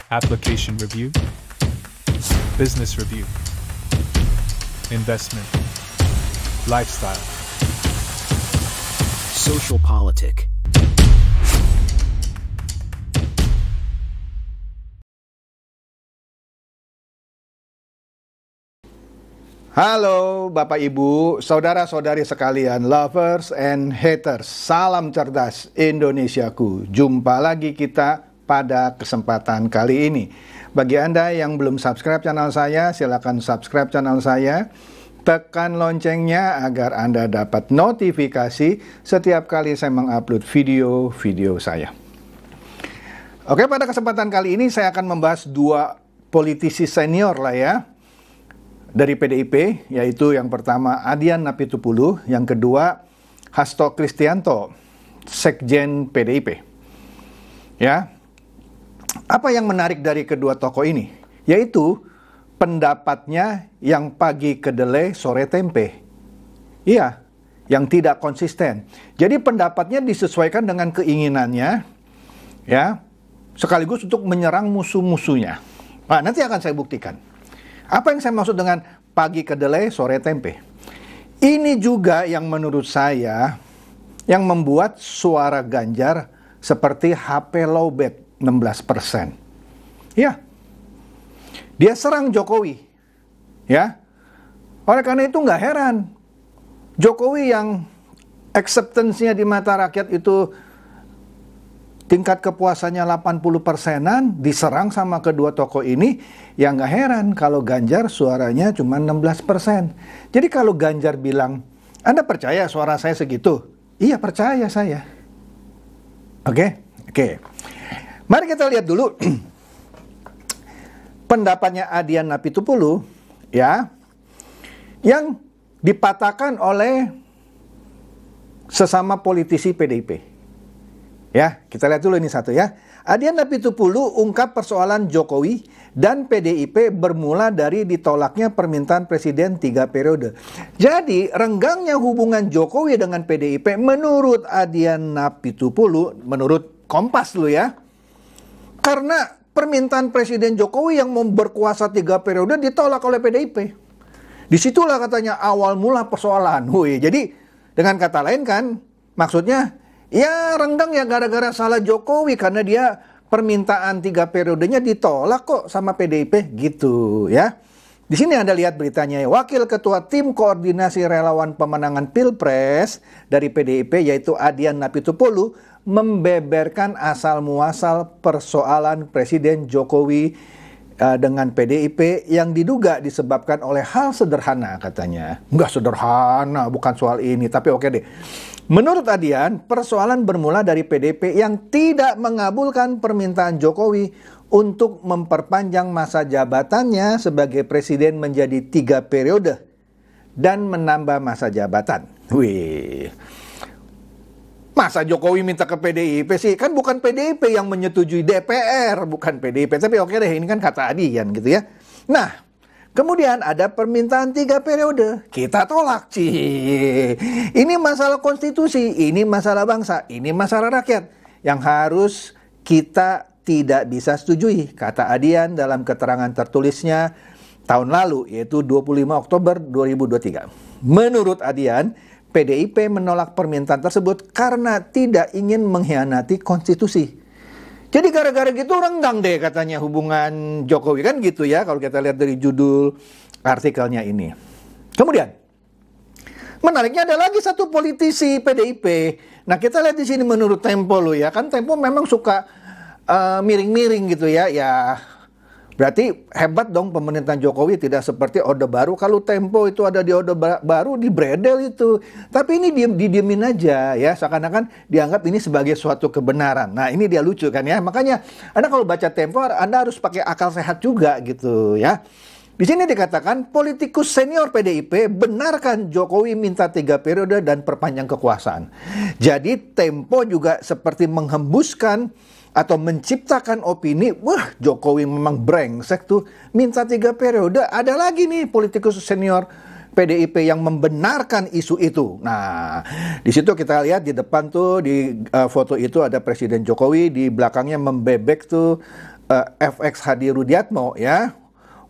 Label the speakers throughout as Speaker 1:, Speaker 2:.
Speaker 1: application review, business review, investment, lifestyle,
Speaker 2: social politic.
Speaker 3: Halo Bapak Ibu, saudara-saudari sekalian, lovers and haters. Salam cerdas Indonesiaku. Jumpa lagi kita pada kesempatan kali ini. Bagi Anda yang belum subscribe channel saya, silakan subscribe channel saya. Tekan loncengnya agar Anda dapat notifikasi setiap kali saya mengupload video-video saya. Oke, pada kesempatan kali ini saya akan membahas dua politisi senior lah ya, dari PDIP, yaitu yang pertama Adian Napitupulu, yang kedua Hasto Kristianto, Sekjen PDIP. Ya, apa yang menarik dari kedua tokoh ini? Yaitu pendapatnya yang pagi kedelai, sore tempe. Iya, yang tidak konsisten. Jadi pendapatnya disesuaikan dengan keinginannya, ya, sekaligus untuk menyerang musuh-musuhnya. Nah, nanti akan saya buktikan. Apa yang saya maksud dengan pagi kedelai, sore tempe? Ini juga yang menurut saya yang membuat suara Ganjar seperti HP lowbat 16%. Ya, dia serang Jokowi. Ya, oleh karena itu nggak heran Jokowi yang acceptance-nya di mata rakyat itu tingkat kepuasannya 80%-an diserang sama kedua tokoh ini, ya nggak heran kalau Ganjar suaranya cuma 16%. Jadi kalau Ganjar bilang, Anda percaya suara saya segitu? Iya, percaya saya. Oke. Mari kita lihat dulu pendapatnya Adian Napitupulu, ya, yang dipatahkan oleh sesama politisi PDIP. Ya, kita lihat dulu ini satu ya. Adian Napitupulu ungkap persoalan Jokowi dan PDIP bermula dari ditolaknya permintaan Presiden 3 periode. Jadi, renggangnya hubungan Jokowi dengan PDIP menurut Adian Napitupulu, menurut Kompas dulu ya, karena permintaan Presiden Jokowi yang mau berkuasa 3 periode ditolak oleh PDIP. Disitulah katanya awal mula persoalan. Jadi, dengan kata lain kan, maksudnya ya renggang ya gara-gara salah Jokowi karena dia permintaan 3 periodenya ditolak kok sama PDIP gitu ya. Di sini Anda lihat beritanya ya. Wakil Ketua Tim Koordinasi Relawan Pemenangan Pilpres dari PDIP yaitu Adian Napitupulu membeberkan asal-muasal persoalan Presiden Jokowi dengan PDIP yang diduga disebabkan oleh hal sederhana katanya. Enggak sederhana, bukan soal ini, tapi oke deh. Menurut Adian, persoalan bermula dari PDIP yang tidak mengabulkan permintaan Jokowi untuk memperpanjang masa jabatannya sebagai presiden menjadi 3 periode dan menambah masa jabatan. Masa Jokowi minta ke PDIP sih? Kan bukan PDIP yang menyetujui, DPR, bukan PDIP. Tapi oke deh, ini kan kata Adian gitu ya. Nah, kemudian ada permintaan 3 periode. Kita tolak, Ini masalah konstitusi, ini masalah bangsa, ini masalah rakyat yang harus kita tidak bisa setujui, kata Adian dalam keterangan tertulisnya tahun lalu, yaitu 25 Oktober 2023. Menurut Adian, PDIP menolak permintaan tersebut karena tidak ingin mengkhianati konstitusi. Jadi gara-gara gitu renggang deh katanya hubungan Jokowi, kan gitu ya kalau kita lihat dari judul artikelnya ini. Kemudian menariknya ada lagi satu politisi PDIP. Nah, kita lihat di sini menurut Tempo lo ya, kan Tempo memang suka miring-miring gitu ya. Ya berarti hebat dong pemerintahan Jokowi, tidak seperti Orde Baru. Kalau Tempo itu ada di Orde Baru dibredel itu. Tapi ini didiemin aja ya, seakan-akan dianggap ini sebagai suatu kebenaran. Nah, ini dia lucu kan ya. Makanya Anda kalau baca Tempo Anda harus pakai akal sehat juga gitu ya. Di sini dikatakan politikus senior PDIP benarkan Jokowi minta 3 periode dan perpanjang kekuasaan. Jadi Tempo juga seperti menghembuskan atau menciptakan opini, wah Jokowi memang brengsek tuh, minta 3 periode. Ada lagi nih politikus senior PDIP yang membenarkan isu itu. Nah, di situ kita lihat di depan tuh di foto itu ada Presiden Jokowi, di belakangnya membebek tuh FX Hadi Rudiatmo ya,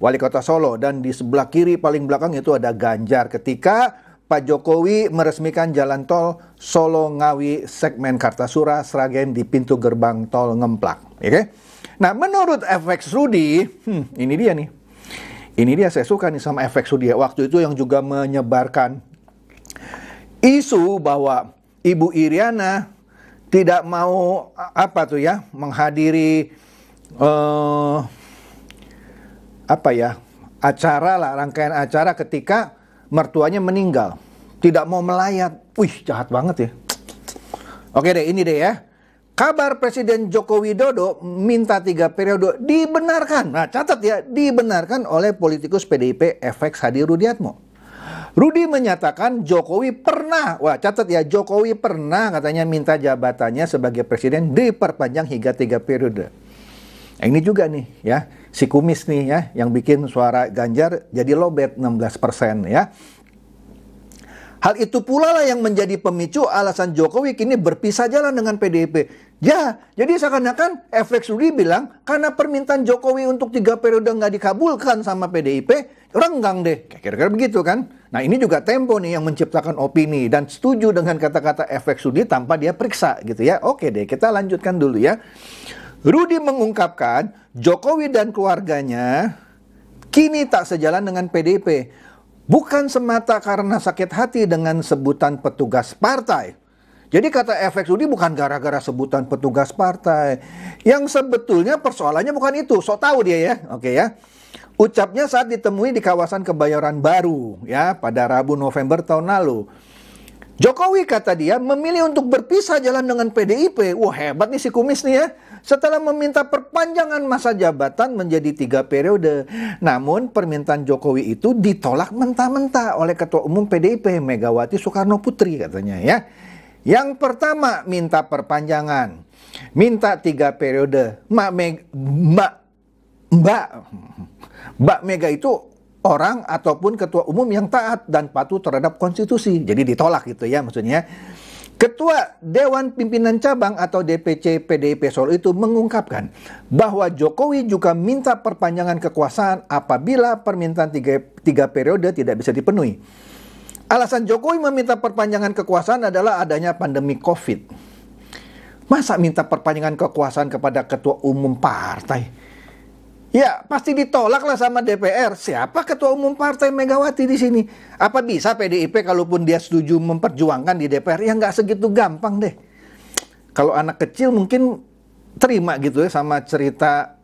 Speaker 3: Wali Kota Solo, dan di sebelah kiri paling belakang itu ada Ganjar ketika Pak Jokowi meresmikan jalan tol Solo Ngawi segmen Kartasura Sragen di pintu gerbang tol Ngemplak. Oke? Nah, menurut FX Rudi, ini dia nih. Ini dia, saya suka nih sama FX Rudi. Waktu itu yang juga menyebarkan isu bahwa Ibu Iriana tidak mau menghadiri acara lah, rangkaian acara ketika mertuanya meninggal. Tidak mau melayat. Wih, jahat banget ya. Oke deh, ini deh ya. Kabar Presiden Joko Widodo minta 3 periode dibenarkan. Nah, catat ya, dibenarkan oleh politikus PDIP FX Hadi Rudiatmo. Rudi menyatakan Jokowi pernah, catat ya, Jokowi pernah katanya minta jabatannya sebagai presiden diperpanjang hingga 3 periode. Nah, ini juga nih ya, si kumis nih ya, yang bikin suara Ganjar jadi lowbat 16% ya. Hal itu pula lah yang menjadi pemicu alasan Jokowi kini berpisah jalan dengan PDIP. Ya, jadi seakan-akan FX Rudi bilang karena permintaan Jokowi untuk 3 periode nggak dikabulkan sama PDIP, renggang deh. Kira-kira begitu kan? Nah, ini juga Tempo nih yang menciptakan opini dan setuju dengan kata-kata FX Rudi tanpa dia periksa gitu ya. Oke deh, kita lanjutkan dulu ya. Rudi mengungkapkan Jokowi dan keluarganya kini tak sejalan dengan PDIP. Bukan semata karena sakit hati dengan sebutan petugas partai. Jadi kata FX Rudi bukan gara-gara sebutan petugas partai. Yang sebetulnya persoalannya bukan itu. Sok tahu dia ya. Oke ya. Ucapnya saat ditemui di kawasan Kebayoran Baru ya pada Rabu November tahun lalu. Jokowi kata dia memilih untuk berpisah jalan dengan PDIP. Wah, hebat nih si kumis nih ya. Setelah meminta perpanjangan masa jabatan menjadi 3 periode. Namun permintaan Jokowi itu ditolak mentah-mentah oleh Ketua Umum PDIP Megawati Soekarno Putri katanya ya. Yang pertama minta perpanjangan, minta 3 periode. Mbak Mega itu orang ataupun ketua umum yang taat dan patuh terhadap konstitusi. Jadi ditolak gitu ya maksudnya. Ketua Dewan Pimpinan Cabang atau DPC PDIP Solo itu mengungkapkan bahwa Jokowi juga minta perpanjangan kekuasaan apabila permintaan 3 periode tidak bisa dipenuhi. Alasan Jokowi meminta perpanjangan kekuasaan adalah adanya pandemi COVID. Masa minta perpanjangan kekuasaan kepada ketua umum partai? Ya, pasti ditolak lah sama DPR. Siapa ketua umum partai Megawati di sini? Apa bisa PDIP kalaupun dia setuju memperjuangkan di DPR? Ya nggak segitu gampang deh. Kalau anak kecil mungkin terima gitu ya sama cerita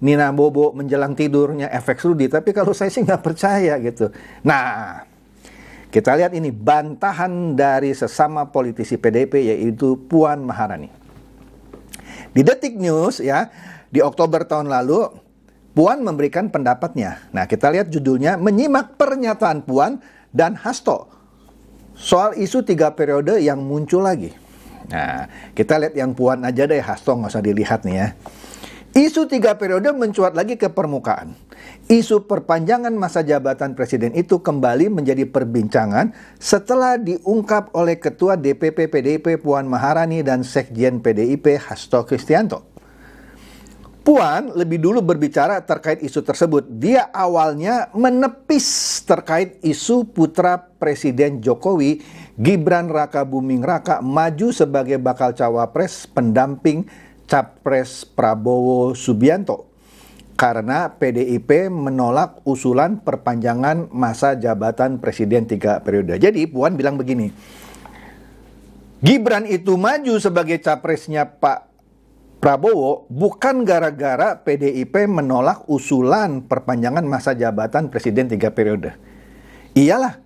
Speaker 3: Nina Bobo menjelang tidurnya FX Rudi. Tapi kalau saya sih nggak percaya gitu. Nah, kita lihat ini bantahan dari sesama politisi PDIP yaitu Puan Maharani. Di Detik News ya, di Oktober tahun lalu, Puan memberikan pendapatnya. Nah, kita lihat judulnya, menyimak pernyataan Puan dan Hasto soal isu 3 periode yang muncul lagi. Nah, kita lihat yang Puan aja deh, Hasto nggak usah dilihat nih ya. Isu 3 periode mencuat lagi ke permukaan. Isu perpanjangan masa jabatan presiden itu kembali menjadi perbincangan setelah diungkap oleh Ketua DPP PDIP Puan Maharani dan Sekjen PDIP Hasto Kristianto. Puan lebih dulu berbicara terkait isu tersebut. Dia awalnya menepis terkait isu putra Presiden Jokowi, Gibran Rakabuming Raka, maju sebagai bakal cawapres pendamping Capres Prabowo Subianto. Karena PDIP menolak usulan perpanjangan masa jabatan Presiden 3 periode. Jadi Puan bilang begini, Gibran itu maju sebagai capresnya Pak Prabowo bukan gara-gara PDIP menolak usulan perpanjangan masa jabatan Presiden 3 periode. Iyalah,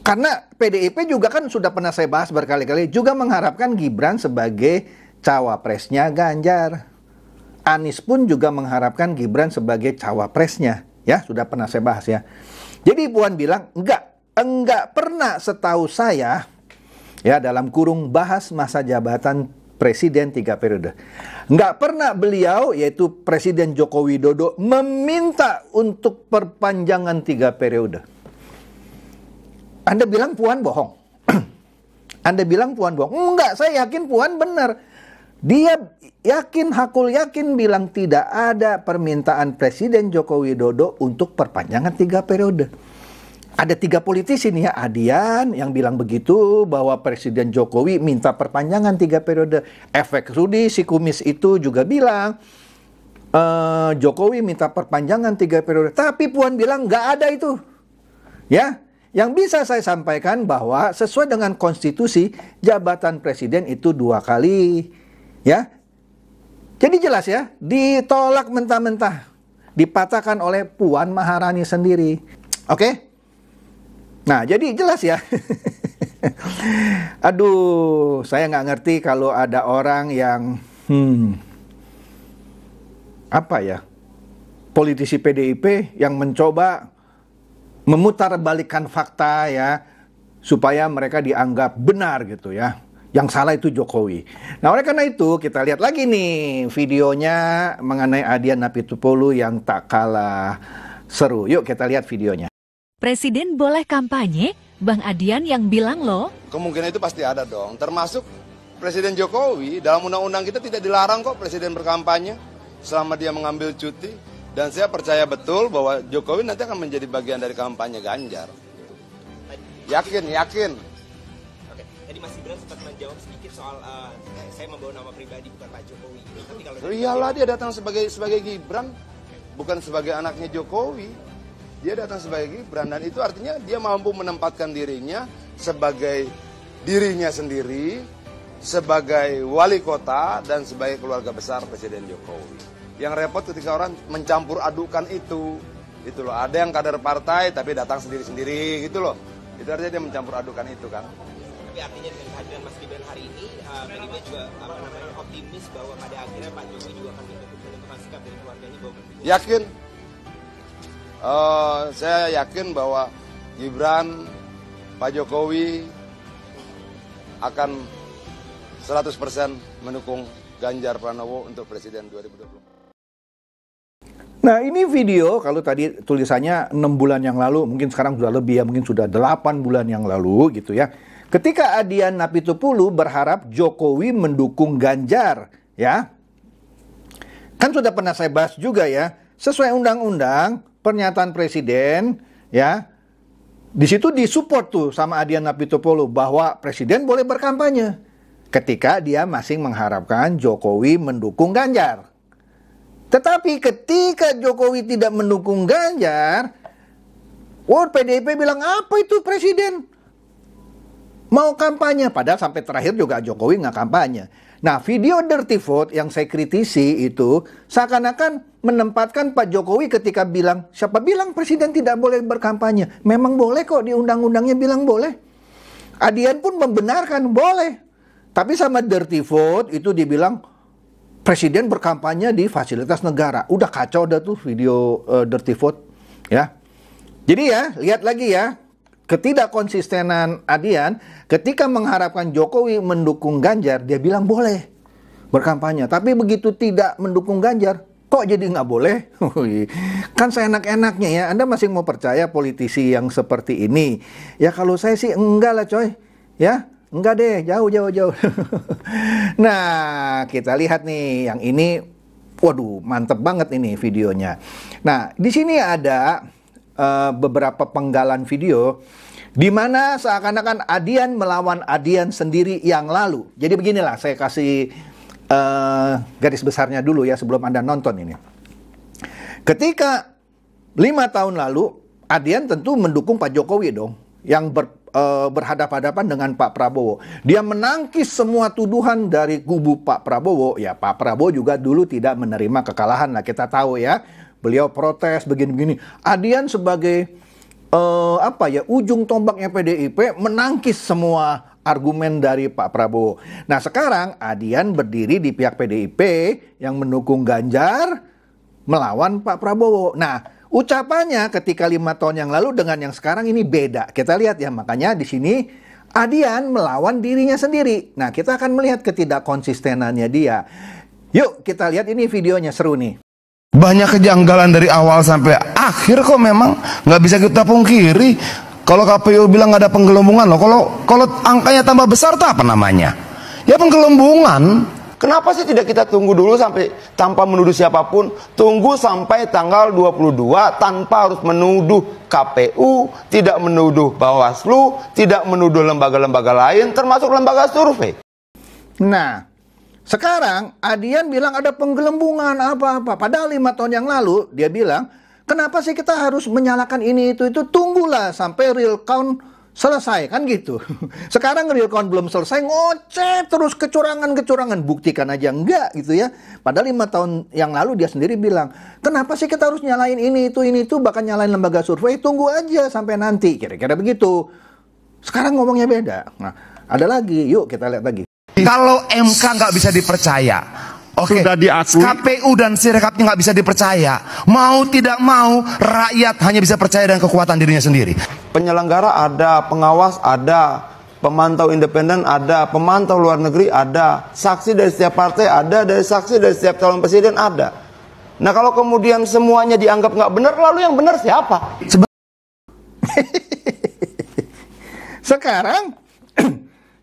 Speaker 3: karena PDIP juga kan sudah pernah saya bahas berkali-kali, juga mengharapkan Gibran sebagai cawapresnya Ganjar. Anies pun juga mengharapkan Gibran sebagai cawapresnya. Ya, sudah pernah saya bahas ya. Jadi Puan bilang, enggak pernah setahu saya, ya dalam kurung bahas masa jabatan Presiden 3 periode. Nggak pernah beliau, yaitu Presiden Joko Widodo, meminta untuk perpanjangan 3 periode. Anda bilang Puan bohong? Anda bilang Puan bohong? Enggak, saya yakin Puan benar. Dia yakin, hakul yakin bilang tidak ada permintaan Presiden Joko Widodo untuk perpanjangan 3 periode. Ada 3 politisi nih ya, Adian yang bilang begitu, bahwa Presiden Jokowi minta perpanjangan 3 periode. Efek Rudi, si kumis itu juga bilang, Jokowi minta perpanjangan 3 periode. Tapi Puan bilang nggak ada itu. Ya, yang bisa saya sampaikan bahwa sesuai dengan konstitusi, jabatan presiden itu 2 kali. Ya, jadi jelas ya, ditolak mentah-mentah, dipatahkan oleh Puan Maharani sendiri. Oke? Nah, jadi jelas ya. Aduh, saya nggak ngerti kalau ada orang yang, apa ya, politisi PDIP yang mencoba memutarbalikkan fakta ya, supaya mereka dianggap benar gitu ya. Yang salah itu Jokowi. Nah, oleh karena itu kita lihat lagi nih videonya mengenai Adian Apitupulu yang tak kalah seru. Yuk kita lihat videonya.
Speaker 2: Presiden boleh kampanye? Bang Adian yang bilang loh.
Speaker 4: Kemungkinan itu pasti ada dong. Termasuk Presiden Jokowi, dalam undang-undang kita tidak dilarang kok Presiden berkampanye selama dia mengambil cuti. Dan saya percaya betul bahwa Jokowi nanti akan menjadi bagian dari kampanye Ganjar. Yakin.
Speaker 5: Tadi Mas Gibran sempat menjawab sedikit soal saya membawa nama pribadi bukan Pak Jokowi. Tapi kalau
Speaker 4: iyalah dia datang sebagai Gibran, bukan sebagai anaknya Jokowi. Dia datang sebagai Gibran dan itu artinya dia mampu menempatkan dirinya sebagai dirinya sendiri, sebagai wali kota dan sebagai keluarga besar Presiden Jokowi. Yang repot ketika orang mencampur adukan itu loh. Ada yang kader partai tapi datang sendiri-sendiri gitu loh. Itu artinya dia mencampur adukan itu kan.
Speaker 5: Tapi artinya dengan kehadiran Mas Gibran hari ini, PDIP juga optimis bahwa pada akhirnya Pak Jokowi juga akan menentukan sikap dari keluarganya bahwa
Speaker 4: yakin. Saya yakin bahwa Gibran, Pak Jokowi akan 100% mendukung Ganjar Pranowo untuk Presiden 2024.
Speaker 3: Nah, ini video kalau tadi tulisannya 6 bulan yang lalu, mungkin sekarang sudah lebih ya, mungkin sudah 8 bulan yang lalu gitu ya. Ketika Adian Apitupulu berharap Jokowi mendukung Ganjar, ya. Kan sudah pernah saya bahas juga ya, sesuai undang-undang, pernyataan presiden, ya. Di situ disupport tuh sama Adian Apitupulu bahwa presiden boleh berkampanye ketika dia masih mengharapkan Jokowi mendukung Ganjar. Tetapi ketika Jokowi tidak mendukung Ganjar, PDIP bilang apa itu presiden? Mau kampanye, padahal sampai terakhir juga Jokowi nggak kampanye. Nah, video dirty vote yang saya kritisi itu seakan-akan menempatkan Pak Jokowi ketika bilang, siapa bilang presiden tidak boleh berkampanye? Memang boleh kok, di undang-undangnya bilang boleh. Adian pun membenarkan boleh. Tapi sama dirty vote itu dibilang presiden berkampanye di fasilitas negara. Udah kacau dah tuh video dirty vote ya. Jadi ya, lihat lagi ya, ketidakkonsistenan Adian ketika mengharapkan Jokowi mendukung Ganjar, dia bilang boleh berkampanye. Tapi begitu tidak mendukung Ganjar, kok jadi nggak boleh? Kan seenak-enaknya ya, Anda masih mau percaya politisi yang seperti ini? Ya kalau saya sih enggak lah coy, ya. Enggak deh, jauh. Nah, kita lihat nih yang ini, waduh, mantep banget ini videonya. Nah, di sini ada beberapa penggalan video di mana seakan-akan Adian melawan Adian sendiri yang lalu. Jadi beginilah, saya kasih garis besarnya dulu ya sebelum Anda nonton ini. Ketika 5 tahun lalu, Adian tentu mendukung Pak Jokowi dong, yang berhadapan-hadapan dengan Pak Prabowo. Dia menangkis semua tuduhan dari kubu Pak Prabowo. Ya, Pak Prabowo juga dulu tidak menerima kekalahan lah, kita tahu ya. Beliau protes begini-begini. Adian sebagai ujung tombaknya PDIP menangkis semua argumen dari Pak Prabowo. Nah, sekarang Adian berdiri di pihak PDIP yang mendukung Ganjar melawan Pak Prabowo. Nah, ucapannya ketika 5 tahun yang lalu dengan yang sekarang ini beda. Kita lihat ya, makanya di sini Adian melawan dirinya sendiri. Nah, kita akan melihat ketidakkonsistenannya dia. Yuk, kita lihat ini videonya, seru nih.
Speaker 6: Banyak kejanggalan dari awal sampai akhir kok, memang nggak bisa kita pungkiri. Kalau KPU bilang nggak ada penggelembungan loh, kalau angkanya tambah besar tuh apa namanya? Ya penggelembungan.
Speaker 7: Kenapa sih tidak kita tunggu dulu sampai tanpa menuduh siapapun, tunggu sampai tanggal 22 tanpa harus menuduh KPU, tidak menuduh Bawaslu, tidak menuduh lembaga-lembaga lain, termasuk lembaga survei.
Speaker 3: Nah, sekarang Adian bilang ada penggelembungan apa-apa. Padahal 5 tahun yang lalu dia bilang, kenapa sih kita harus menyalahkan ini itu, tunggulah sampai real count selesai, kan gitu. Sekarang real count belum selesai, ngoceh terus kecurangan-kecurangan, buktikan aja enggak gitu ya. Padahal 5 tahun yang lalu dia sendiri bilang, kenapa sih kita harus nyalain ini itu, bahkan nyalain lembaga survei, tunggu aja sampai nanti, kira-kira begitu. Sekarang ngomongnya beda. Nah, ada lagi, yuk kita lihat lagi.
Speaker 6: Kalau MK nggak bisa dipercaya, oke,
Speaker 8: Sudah diakui.
Speaker 6: KPU dan Sirekapnya nggak bisa dipercaya. Mau tidak mau, rakyat hanya bisa percaya dengan kekuatan dirinya sendiri.
Speaker 7: Penyelenggara ada, pengawas ada, pemantau independen ada, pemantau luar negeri ada, saksi dari setiap partai ada, dari saksi dari setiap calon presiden ada. Nah kalau kemudian semuanya dianggap nggak benar, lalu yang benar siapa?
Speaker 3: Sekarang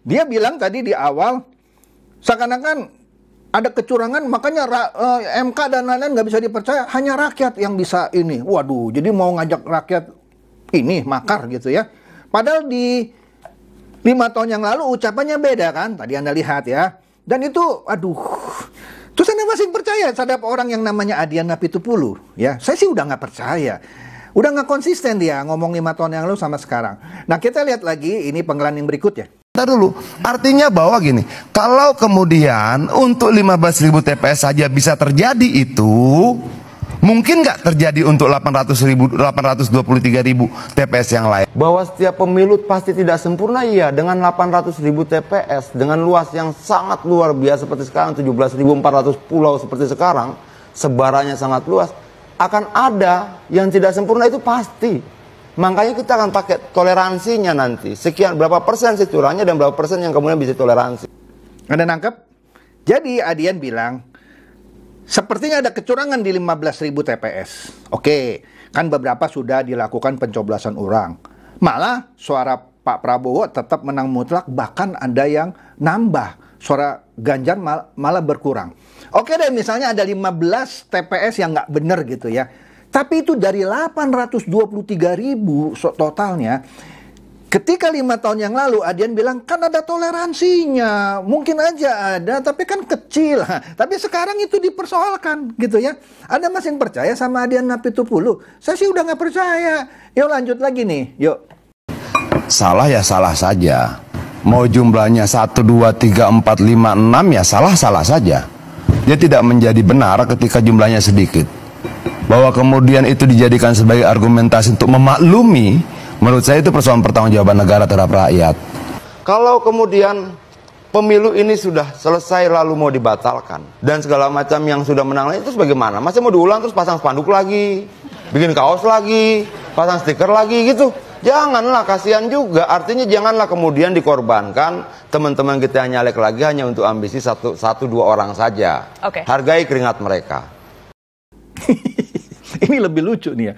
Speaker 3: dia bilang tadi di awal seakan-akan ada kecurangan, makanya MK dan lain-lain nggak bisa dipercaya, hanya rakyat yang bisa ini. Waduh, jadi mau ngajak rakyat ini makar gitu ya. Padahal di 5 tahun yang lalu ucapannya beda kan, tadi Anda lihat ya. Dan itu, aduh, terus Anda masih percaya terhadap orang yang namanya Adian Apitupulu ya? Saya sih udah nggak percaya. Udah nggak konsisten dia ngomong 5 tahun yang lalu sama sekarang. Nah kita lihat lagi, ini penggalan yang berikutnya.
Speaker 6: Ntar dulu, artinya bahwa gini, kalau kemudian untuk 15.000 TPS saja bisa terjadi itu, mungkin nggak terjadi untuk 823.000 TPS yang lain?
Speaker 7: Bahwa setiap pemilu pasti tidak sempurna, iya. Dengan 800.000 TPS, dengan luas yang sangat luar biasa seperti sekarang, 17.400 pulau seperti sekarang, sebarannya sangat luas, akan ada yang tidak sempurna, itu pasti. Makanya kita akan pakai toleransinya nanti. Sekian berapa persen sih curangnya dan berapa persen yang kemudian bisa toleransi.
Speaker 3: Anda nangkep? Jadi Adian bilang, sepertinya ada kecurangan di 15.000 TPS. Oke, kan beberapa sudah dilakukan pencoblosan ulang. Malah suara Pak Prabowo tetap menang mutlak, bahkan ada yang nambah. Suara Ganjar malah berkurang. Oke deh, misalnya ada 15 TPS yang nggak bener gitu ya. Tapi itu dari 823.000 totalnya. Ketika 5 tahun yang lalu Adian bilang kan ada toleransinya, mungkin aja ada, tapi kan kecil. Tapi sekarang itu dipersoalkan gitu ya. Anda masih percaya sama Adian Apitupulu? Saya sih udah nggak percaya. Yuk lanjut lagi nih, yuk.
Speaker 6: Salah ya salah saja. Mau jumlahnya 1, 2, 3, 4, 5, 6 ya salah-salah saja. Dia tidak menjadi benar ketika jumlahnya sedikit. Bahwa kemudian itu dijadikan sebagai argumentasi untuk memaklumi, menurut saya itu persoalan pertanggungjawaban negara terhadap rakyat.
Speaker 7: Kalau kemudian pemilu ini sudah selesai lalu mau dibatalkan dan segala macam yang sudah menang itu bagaimana? Masih mau diulang terus pasang spanduk lagi, bikin kaos lagi, pasang stiker lagi gitu? Janganlah, kasihan juga. Artinya janganlah kemudian dikorbankan teman-teman kita yang nyalek lagi hanya untuk ambisi satu dua orang saja. Hargai keringat mereka.
Speaker 3: Ini lebih lucu nih ya.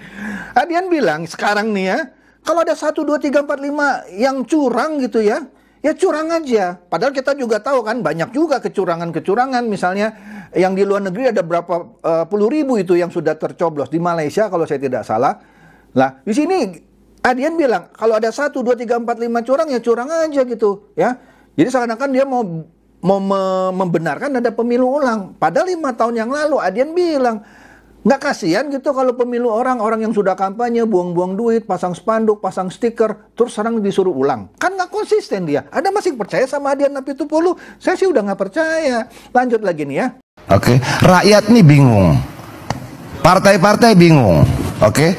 Speaker 3: Adian bilang sekarang nih ya, kalau ada 1, 2, 3, 4, 5 yang curang gitu ya, ya curang aja. Padahal kita juga tahu kan banyak juga kecurangan-kecurangan. Misalnya yang di luar negeri ada berapa puluh ribu itu yang sudah tercoblos. Di Malaysia kalau saya tidak salah. Lah di sini Adian bilang kalau ada 1, 2, 3, 4, 5 curang ya curang aja gitu ya. Jadi seakan-akan dia mau membenarkan ada pemilu ulang. Padahal 5 tahun yang lalu Adian bilang, nggak kasihan gitu kalau pemilu orang yang sudah kampanye, buang-buang duit, pasang spanduk, pasang stiker, terus sekarang disuruh ulang. Kan nggak konsisten dia. Anda masih percaya sama Adian Apitupulu? Saya sih udah nggak percaya. Lanjut lagi nih ya.
Speaker 6: Oke, rakyat nih bingung. Partai-partai bingung. Oke,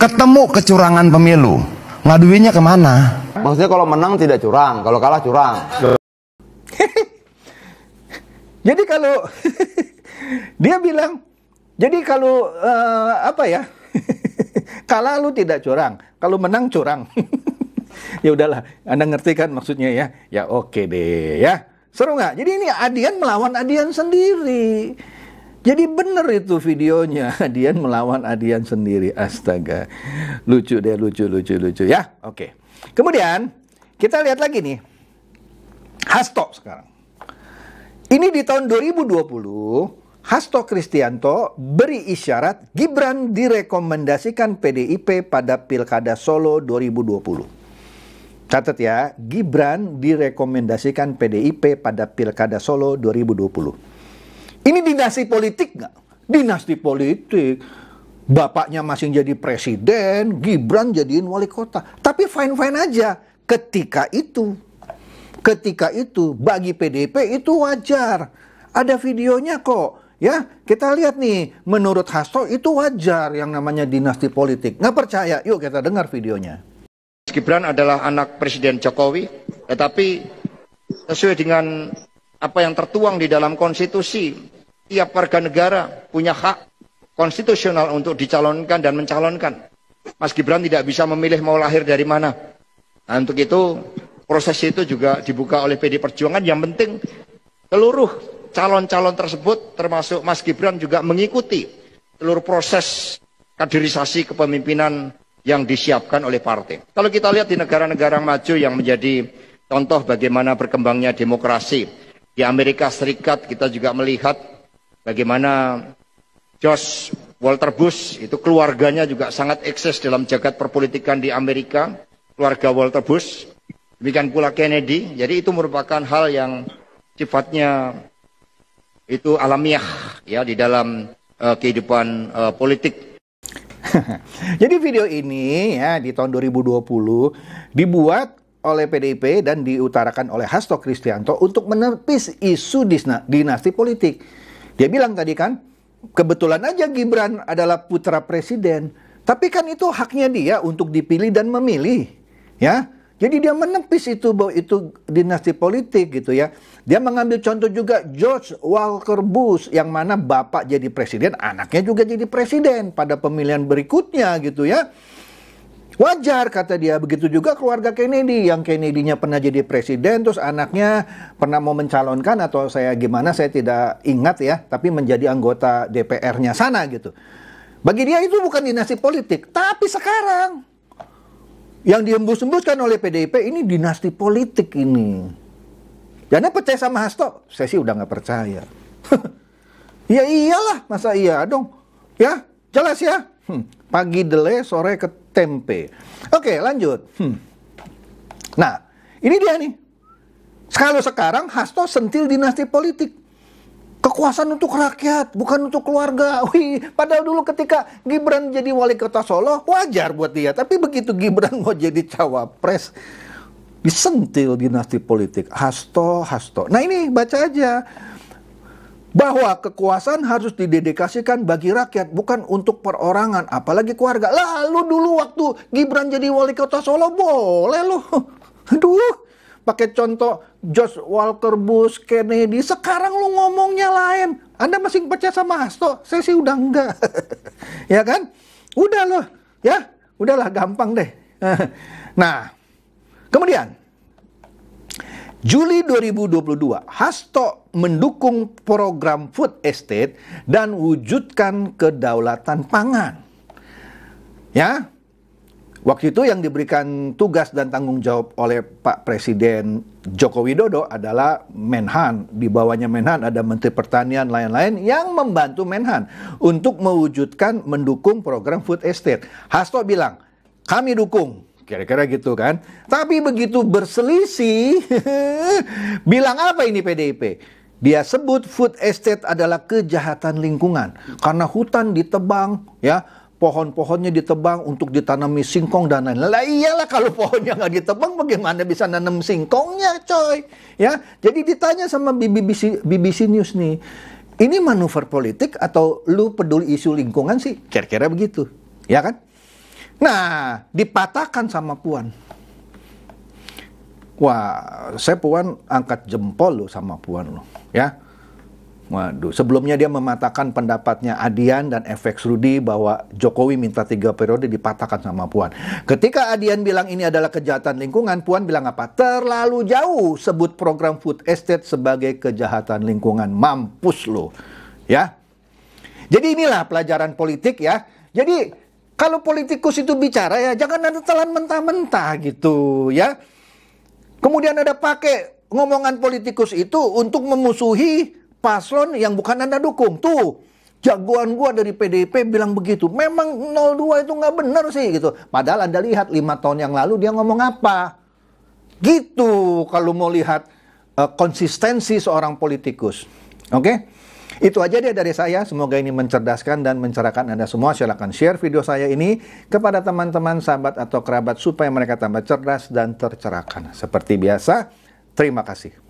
Speaker 6: ketemu kecurangan pemilu, ngaduinnya kemana?
Speaker 7: Maksudnya kalau menang tidak curang, kalau kalah curang.
Speaker 3: Jadi kalau dia bilang, jadi kalau apa ya, kalah lu tidak curang, kalau menang curang. Ya udahlah, Anda ngerti kan maksudnya ya? Ya oke deh ya. Seru nggak? Jadi ini Adian melawan Adian sendiri. Jadi bener itu videonya, Adian melawan Adian sendiri. Astaga, lucu deh, lucu ya. Oke. Kemudian kita lihat lagi nih, Hasto sekarang. Ini di tahun 2020, Hasto Kristianto beri isyarat Gibran direkomendasikan PDIP pada Pilkada Solo 2020. Catat ya, Gibran direkomendasikan PDIP pada Pilkada Solo 2020. Ini dinasti politik nggak? Dinasti politik. Bapaknya masih jadi presiden, Gibran jadiin wali kota. Tapi fine-fine aja ketika itu. Ketika itu bagi PDIP itu wajar. Ada videonya kok. Ya, kita lihat nih, menurut Hasto itu wajar yang namanya dinasti politik. Nggak percaya? Yuk kita dengar videonya.
Speaker 8: Gibran adalah anak Presiden Jokowi, tetapi sesuai dengan apa yang tertuang di dalam konstitusi, tiap warga negara punya hak konstitusional untuk dicalonkan dan mencalonkan. Mas Gibran tidak bisa memilih mau lahir dari mana. Nah, untuk itu proses itu juga dibuka oleh PD Perjuangan. Yang penting seluruh calon-calon tersebut termasuk Mas Gibran juga mengikuti seluruh proses kaderisasi kepemimpinan yang disiapkan oleh partai. Kalau kita lihat di negara-negara maju yang menjadi contoh bagaimana berkembangnya demokrasi. Di Amerika Serikat kita juga melihat bagaimana George Walter Bush, itu keluarganya juga sangat eksis dalam jagat perpolitikan di Amerika. Keluarga Walter Bush. Demikian pula Kennedy. Jadi itu merupakan hal yang sifatnya itu alamiah ya di dalam kehidupan politik.
Speaker 3: Jadi video ini ya di tahun 2020 dibuat oleh PDIP dan diutarakan oleh Hasto Kristianto untuk menepis isu dinasti politik. Dia bilang tadi kan, kebetulan aja Gibran adalah putra presiden, tapi kan itu haknya dia untuk dipilih dan memilih, ya. Jadi dia menepis itu bahwa itu dinasti politik gitu ya. Dia mengambil contoh juga George Walker Bush yang mana bapak jadi presiden, anaknya juga jadi presiden pada pemilihan berikutnya gitu ya. Wajar kata dia. Begitu juga keluarga Kennedy, yang Kennedy-nya pernah jadi presiden, terus anaknya pernah mau mencalonkan atau saya tidak ingat ya, tapi menjadi anggota DPR-nya sana gitu. Bagi dia itu bukan dinasti politik, tapi sekarang yang diembus-embuskan oleh PDIP ini dinasti politik ini. Jangan percaya sama Hasto? Saya sih udah nggak percaya. Ya iyalah, masa iya dong? Ya, jelas ya. Pagi dele, sore ketempe. Oke, lanjut. Nah, ini dia nih. Kalau sekarang Hasto sentil dinasti politik. Kekuasaan untuk rakyat, bukan untuk keluarga. Wih, padahal dulu ketika Gibran jadi wali kota Solo, wajar buat dia. Tapi begitu Gibran mau jadi cawapres, disentil dinasti politik. Hasto. Nah ini baca aja. Bahwa kekuasaan harus didedikasikan bagi rakyat, bukan untuk perorangan, apalagi keluarga. Lalu dulu waktu Gibran jadi wali kota Solo, boleh loh. Aduh. Pakai contoh George Walker Bush, Kennedy. Sekarang lu ngomongnya lain. Anda masih percaya sama Hasto? Saya sih udah enggak. Ya kan? Udah loh. Ya, udahlah gampang deh. Nah, kemudian Juli 2022, Hasto mendukung program food estate dan wujudkan kedaulatan pangan. Ya. Waktu itu yang diberikan tugas dan tanggung jawab oleh Pak Presiden Joko Widodo adalah Menhan. Di bawahnya Menhan ada Menteri Pertanian lain-lain yang membantu Menhan untuk mendukung program food estate. Hasto bilang, kami dukung. Kira-kira gitu kan. Tapi begitu berselisih, bilang apa ini PDIP? Dia sebut food estate adalah kejahatan lingkungan. Karena hutan ditebang, ya. Pohon-pohonnya ditebang untuk ditanami singkong dan lain-lain. Lah iyalah kalau pohonnya nggak ditebang bagaimana bisa nanam singkongnya coy. Ya, jadi ditanya sama BBC News nih. Ini manuver politik atau lu peduli isu lingkungan sih? Kira-kira begitu. Ya kan? Nah, dipatahkan sama Puan. Wah, saya Puan angkat jempol loh sama Puan loh. Ya. Waduh, sebelumnya dia mematahkan pendapatnya Adian dan FX Rudy bahwa Jokowi minta 3 periode dipatahkan sama Puan. Ketika Adian bilang ini adalah kejahatan lingkungan, Puan bilang apa? Terlalu jauh sebut program food estate sebagai kejahatan lingkungan. Mampus lo. Ya. Jadi inilah pelajaran politik ya. Jadi kalau politikus itu bicara ya jangan ada telan mentah-mentah gitu ya. Kemudian ada pakai ngomongan politikus itu untuk memusuhi paslon yang bukan Anda dukung. Tuh, jagoan gua dari PDIP bilang begitu. Memang 02 itu nggak benar sih gitu. Padahal Anda lihat 5 tahun yang lalu dia ngomong apa. Gitu kalau mau lihat konsistensi seorang politikus. Oke? Itu aja deh dari saya. Semoga ini mencerdaskan dan mencerahkan Anda semua. Silakan share video saya ini kepada teman-teman, sahabat atau kerabat supaya mereka tambah cerdas dan tercerahkan. Seperti biasa, terima kasih.